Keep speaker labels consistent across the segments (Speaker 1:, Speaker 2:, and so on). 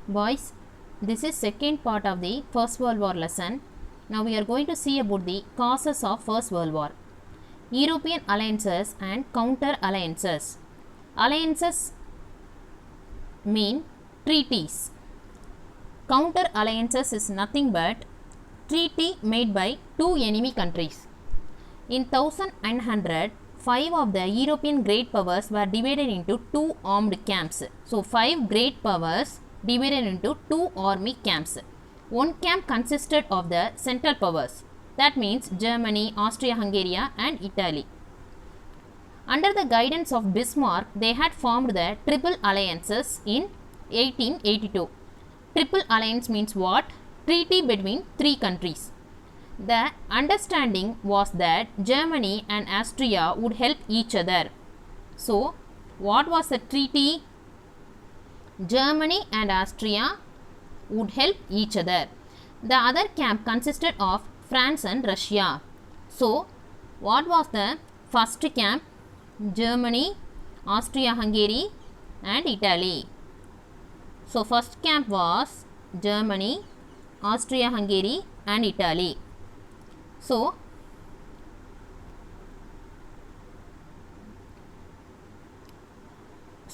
Speaker 1: Boys, this is second part of the First World War lesson. Now we are going to see about the causes of First World War. European alliances and counter alliances. Alliances mean treaties. Counter alliances is nothing but treaty made by two enemy countries. In 1100, five of the European great powers were divided into two armed camps. So, five great powers divided into two army camps. One camp consisted of the Central Powers, that means Germany, Austria-Hungary and Italy. Under the guidance of Bismarck, they had formed the Triple Alliances in 1882. Triple Alliance means what? Treaty between three countries. The understanding was that Germany and Austria would help each other. So, what was the treaty? Germany and Austria would help each other. The other camp consisted of France and Russia. So, what was the first camp? Germany, Austria-Hungary and Italy. So, first camp was Germany, Austria-Hungary and Italy. So,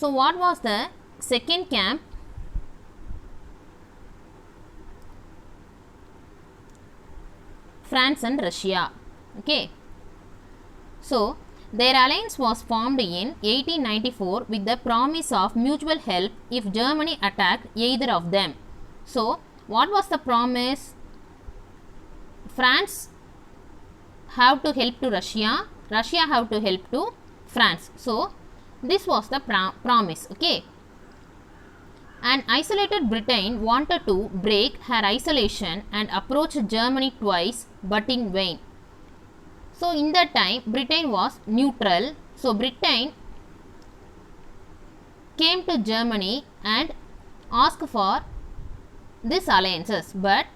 Speaker 1: what was the second camp? France and Russia. Okay. So, their alliance was formed in 1894 with the promise of mutual help if Germany attacked either of them. So, what was the promise? France have to help to Russia, Russia have to help to France. So, this was the promise. Okay. An isolated Britain wanted to break her isolation and approached Germany twice, but in vain. So, in that time, Britain was neutral. So, Britain came to Germany and asked for these alliances, but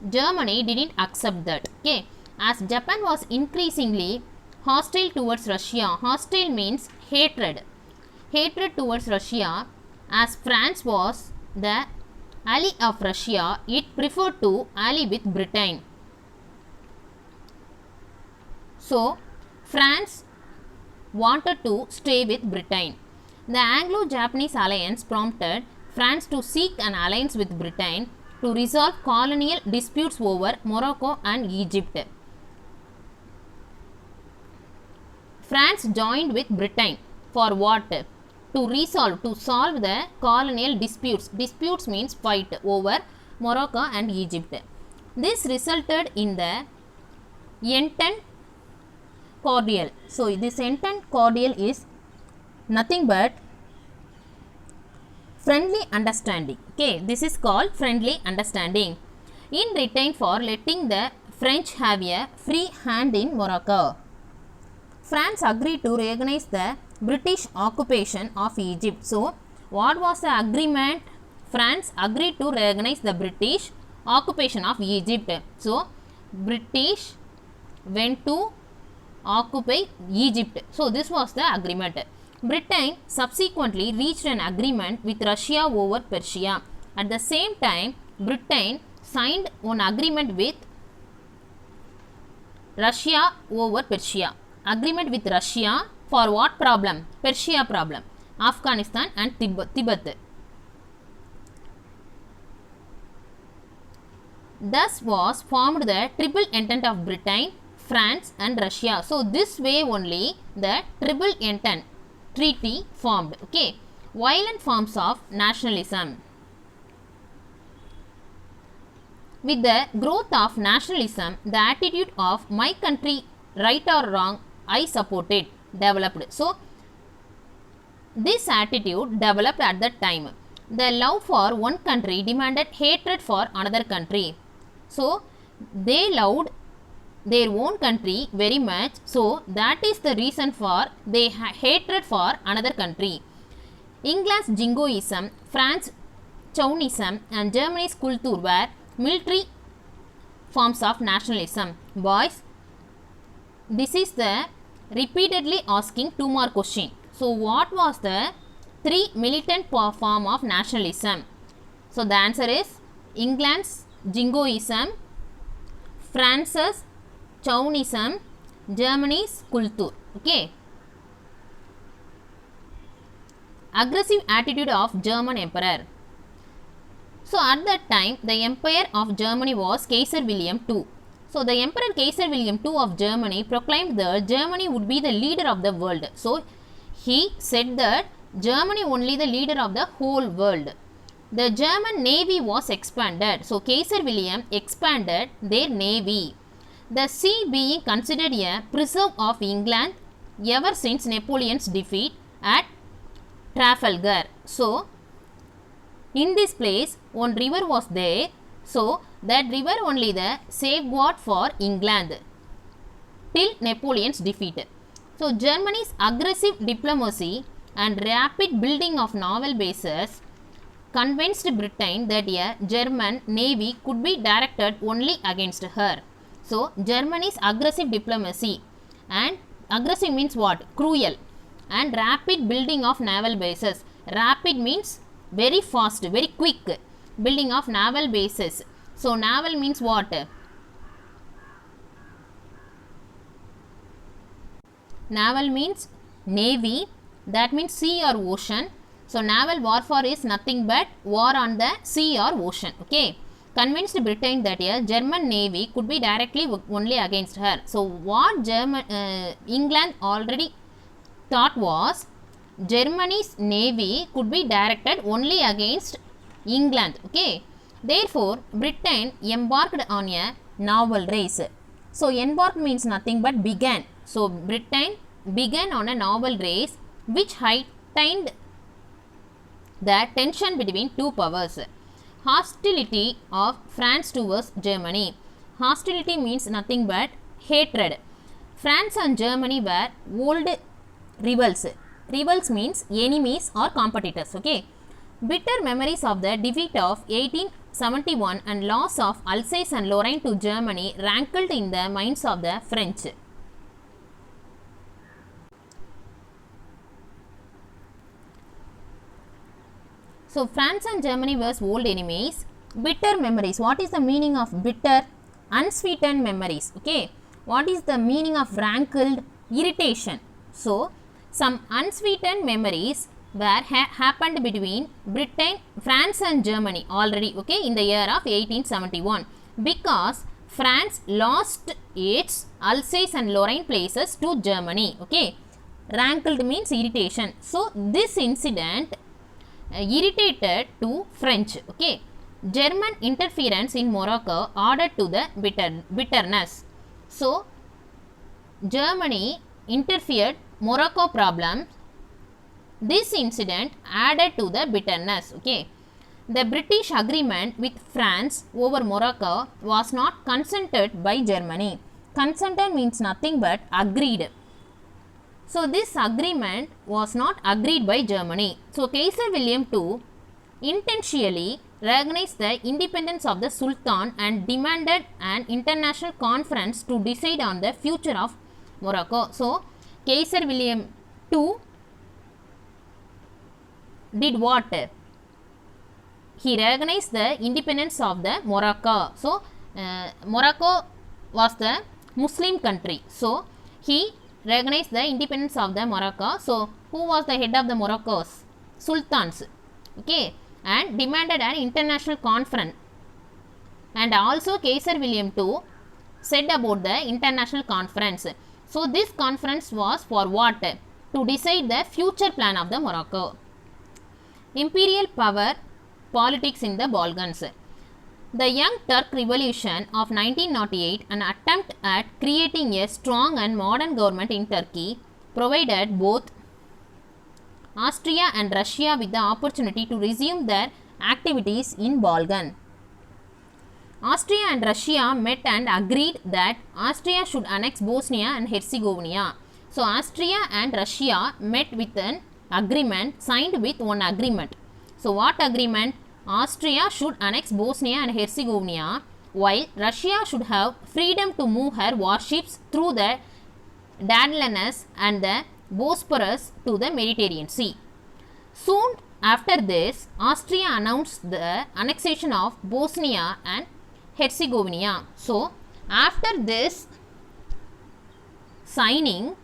Speaker 1: Germany didn't accept that. Okay. As Japan was increasingly hostile towards Russia, hostile means hatred. Hatred towards Russia, as France was the ally of Russia, it preferred to ally with Britain. So, France wanted to stay with Britain. The Anglo-Japanese alliance prompted France to seek an alliance with Britain to resolve colonial disputes over Morocco and Egypt. France joined with Britain for what? To solve the colonial disputes. Disputes means fight over Morocco and Egypt. This resulted in the Entente Cordiale. So, this Entente Cordiale is nothing but friendly understanding. Okay, this is called friendly understanding. In return for letting the French have a free hand in Morocco, France agreed to recognize the British occupation of Egypt. So, what was the agreement? France agreed to recognize the British occupation of Egypt. So, British went to occupy Egypt. So, this was the agreement. Britain subsequently reached an agreement with Russia over Persia. At the same time, Britain signed an agreement with Russia over Persia. Agreement with Russia for what problem? Persia problem, Afghanistan and Tibet. Thus was formed the Triple Entente of Britain, France and Russia. So, this way only the Triple Entente treaty formed. Okay. Violent forms of nationalism. With the growth of nationalism, the attitude of my country, right or wrong, I support it, developed. So, this attitude developed at that time. The love for one country demanded hatred for another country. So, they loved their own country very much. So, that is the reason for they hatred for another country. England's jingoism, France's chauvinism and Germany's Kultur were military forms of nationalism. Boys, this is the repeatedly asking two more questions. So, what was the three militant form of nationalism. So the answer is England's Jingoism, France's Chauvinism, Germany's Kultur. Okay. Aggressive attitude of German Emperor. So at that time, the Empire of Germany was Kaiser William II. So the Emperor Kaiser William II of Germany proclaimed that Germany would be the leader of the world. So he said that Germany only the leader of the whole world. The German navy was expanded. So Kaiser William expanded their navy. The sea being considered a preserve of England ever since Napoleon's defeat at Trafalgar. So in this place one river was there. So that river only the safeguard for England till Napoleon's defeat. So Germany's aggressive diplomacy and rapid building of naval bases convinced Britain that a German navy could be directed only against her. So Germany's aggressive diplomacy, and aggressive means what? Cruel. And rapid building of naval bases. Rapid means very fast, very quick building of naval bases. So naval means what? Naval means navy, that means sea or ocean. So naval warfare is nothing but war on the sea or ocean. Okay. Convinced Britain that a German navy could be directly only against her. So what England already thought was Germany's navy could be directed only against England. Okay. Therefore, Britain embarked on a naval race. So embarked means nothing but began. So Britain began on a naval race which heightened the tension between two powers. Hostility of France towards Germany. Hostility means nothing but hatred. France and Germany were old rivals. Rivals means enemies or competitors. Okay. Bitter memories of the defeat of 1871 and loss of Alsace and Lorraine to Germany rankled in the minds of the French. So France and Germany were old enemies. Bitter memories. What is the meaning of bitter? Unsweetened memories. Okay. What is the meaning of rankled? Irritation. So some unsweetened memories were happened between Britain, France and Germany already. Okay, in the year of 1871, because France lost its Alsace and Lorraine places to Germany. Okay, rankled means irritation. So this incident irritated to French. Okay, German interference in Morocco added to the bitterness. So Germany interfered Morocco problem. This incident added to the bitterness. Okay, the British agreement with France over Morocco was not consented by Germany. Consented means nothing but agreed. So this agreement was not agreed by Germany. So Kaiser William II intentionally recognized the independence of the Sultan and demanded an international conference to decide on the future of Morocco. So Kaiser William II did what? He recognized the independence of the Morocco. So Morocco was the Muslim country. So he recognized the independence of the Morocco. So who was the head of the Moroccos? Sultans. Okay, and demanded an international conference. And also Kaiser William II said about the international conference. So this conference was for what? To decide the future plan of the Morocco. Imperial power politics in the Balkans. The Young Turk Revolution of 1908, an attempt at creating a strong and modern government in Turkey, provided both Austria and Russia with the opportunity to resume their activities in Balkan. Austria and Russia met and agreed that Austria should annex Bosnia and Herzegovina. So Austria and Russia met with an agreement, signed with one agreement. So what agreement? Austria should annex Bosnia and Herzegovina, while Russia should have freedom to move her warships through the Dardanelles and the Bosphorus to the Mediterranean Sea. Soon after this, Austria announced the annexation of Bosnia and Herzegovina. So, after this signing,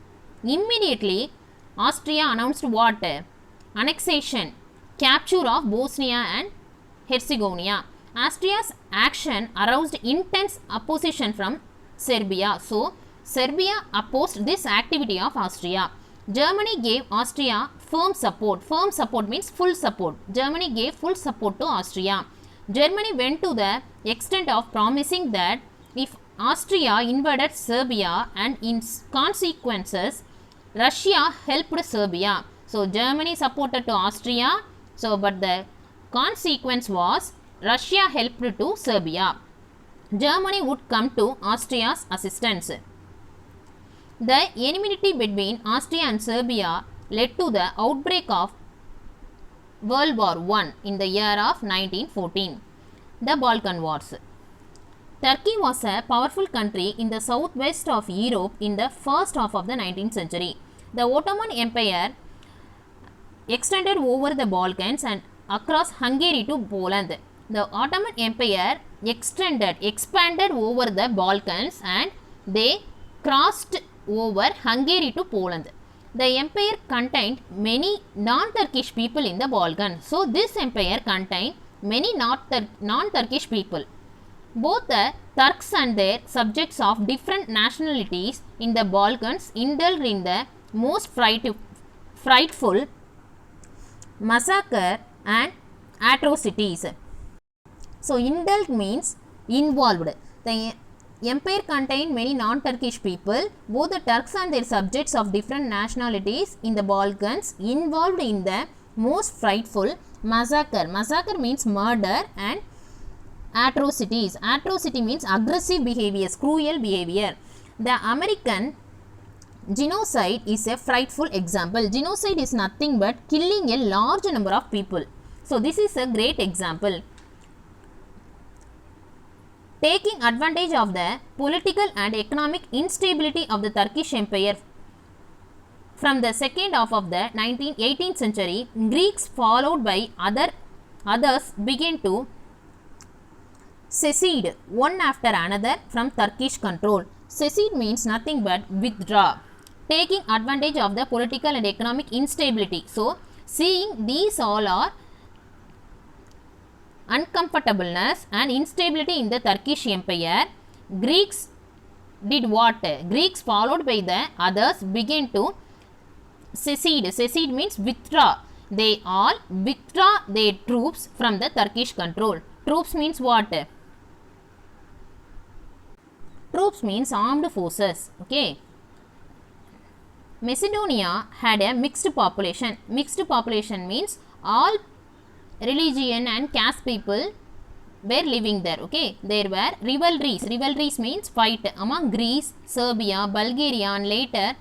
Speaker 1: immediately Austria announced what? Annexation, capture of Bosnia and Herzegovina. Austria's action aroused intense opposition from Serbia. So, Serbia opposed this activity of Austria. Germany gave Austria firm support. Firm support means full support. Germany gave full support to Austria. Germany went to the extent of promising that if Austria invaded Serbia and in consequences, Russia helped Serbia. So, Germany supported to Austria. So, but the consequence was Russia helped to Serbia. Germany would come to Austria's assistance. The enmity between Austria and Serbia led to the outbreak of World War I in the year of 1914. The Balkan Wars. Turkey was a powerful country in the southwest of Europe in the first half of the 19th century. The Ottoman Empire extended over the Balkans and across Hungary to Poland. The Ottoman Empire expanded over the Balkans and they crossed over Hungary to Poland. The empire contained many non-Turkish people in the Balkans. So, this empire contained many non-Turkish people. Both the Turks and their subjects of different nationalities in the Balkans indulged in the most frightful massacre and atrocities. So, indulged means involved. The empire contained many non-Turkish people. Both the Turks and their subjects of different nationalities in the Balkans involved in the most frightful massacre. Massacre means murder and atrocities. Atrocity means aggressive behavior, cruel behavior. The American genocide is a frightful example. Genocide is nothing but killing a large number of people. So, this is a great example. Taking advantage of the political and economic instability of the Turkish Empire from the second half of the 18th century, Greeks followed by others began to secede one after another from Turkish control. Secede means nothing but withdraw. Taking advantage of the political and economic instability. So, seeing these all are uncomfortableness and instability in the Turkish Empire, Greeks did what? Greeks followed by the others began to secede. Secede means withdraw. They all withdraw their troops from the Turkish control. Troops means what? Troops means armed forces. Okay. Macedonia had a mixed population. Mixed population means all religion and caste people were living there. Okay, there were rivalries. Rivalries means fight among Greece, Serbia, Bulgaria and later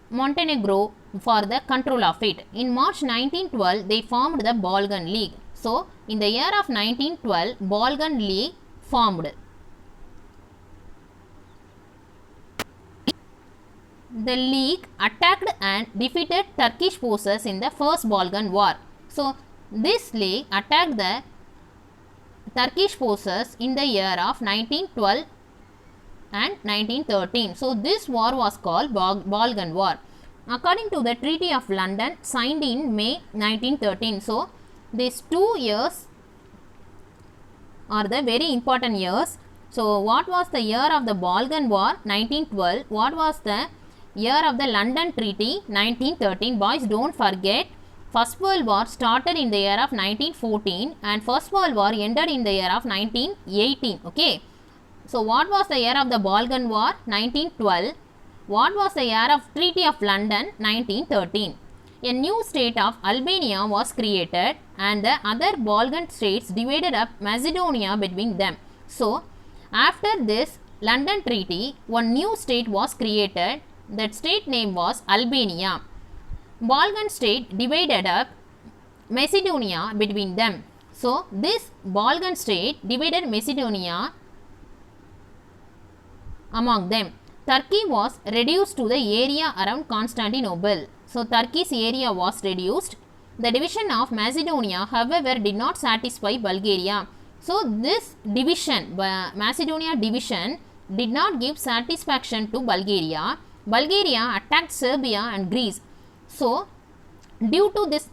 Speaker 1: Montenegro for the control of it. In March 1912, they formed the Balkan League. So, in the year of 1912, Balkan League formed. The league attacked and defeated Turkish forces in the First Balkan War. So, this league attacked the Turkish forces in the year of 1912 and 1913. So, this war was called Balkan War. According to the Treaty of London signed in May 1913. So, these 2 years are the very important years. So, what was the year of the Balkan War? 1912. What was the year of the London Treaty? 1913. Boys, don't forget, First World War started in the year of 1914 and First World War ended in the year of 1918. Okay. So, what was the year of the Balkan War? 1912. What was the year of Treaty of London? 1913. A new state of Albania was created and the other Balkan states divided up Macedonia between them. So, after this London Treaty, one new state was created. That state name was Albania. Balkan state divided up Macedonia between them. So, this Balkan state divided Macedonia among them. Turkey was reduced to the area around Constantinople. So Turkey's area was reduced. The division of Macedonia, however, did not satisfy Bulgaria. So this division, Macedonia division, did not give satisfaction to Bulgaria. Bulgaria attacked Serbia and Greece. So due to this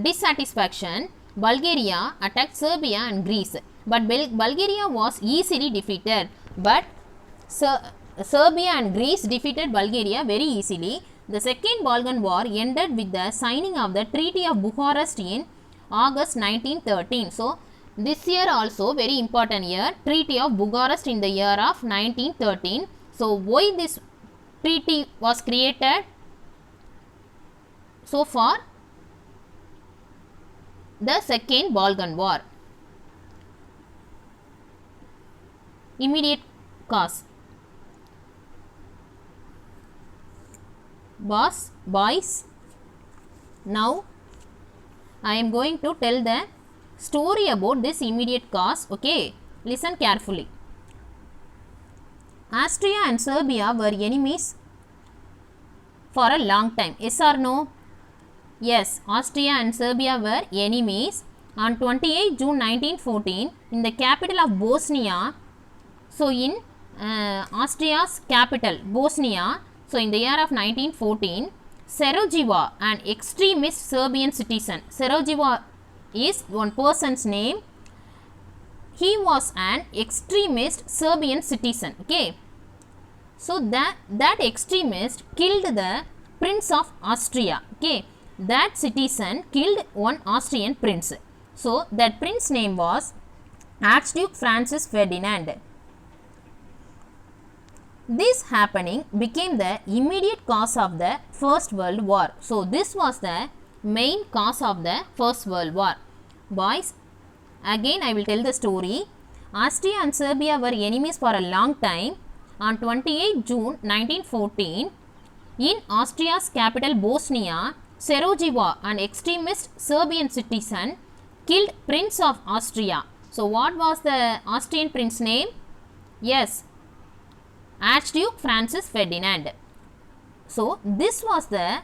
Speaker 1: dissatisfaction, Bulgaria attacked Serbia and Greece. But Bulgaria was easily defeated. But Serbia and Greece defeated Bulgaria very easily. The Second Balkan War ended with the signing of the Treaty of Bucharest in August 1913. So this year also very important year, Treaty of Bucharest in the year of 1913. So why this treaty was created? So for the Second Balkan War. Immediate cause. Boys, now I am going to tell the story about this immediate cause. Okay, listen carefully. Austria and Serbia were enemies for a long time. Yes or no? Yes, Austria and Serbia were enemies. On 28 June 1914, in the capital of Bosnia, so in Austria's capital, Bosnia, so in the year of 1914, Sarajevo, an extremist Serbian citizen, Sarajevo is one person's name, he was an extremist Serbian citizen. Okay, so that extremist killed the Prince of Austria. Okay, that citizen killed one Austrian prince. So that prince's name was Archduke Francis Ferdinand. This happening became the immediate cause of the First World War. So this was the main cause of the First World War. Boys, again I will tell the story. Austria and Serbia were enemies for a long time. On 28 June 1914, in Austria's capital Bosnia, Sarajevo, an extremist Serbian citizen, killed Prince of Austria. So what was the Austrian prince's name? Yes, Archduke Francis Ferdinand. So this was the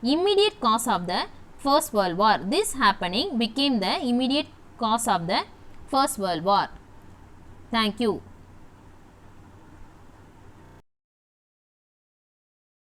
Speaker 1: immediate cause of the First World War. This happening became the immediate cause of the First World War. Thank you.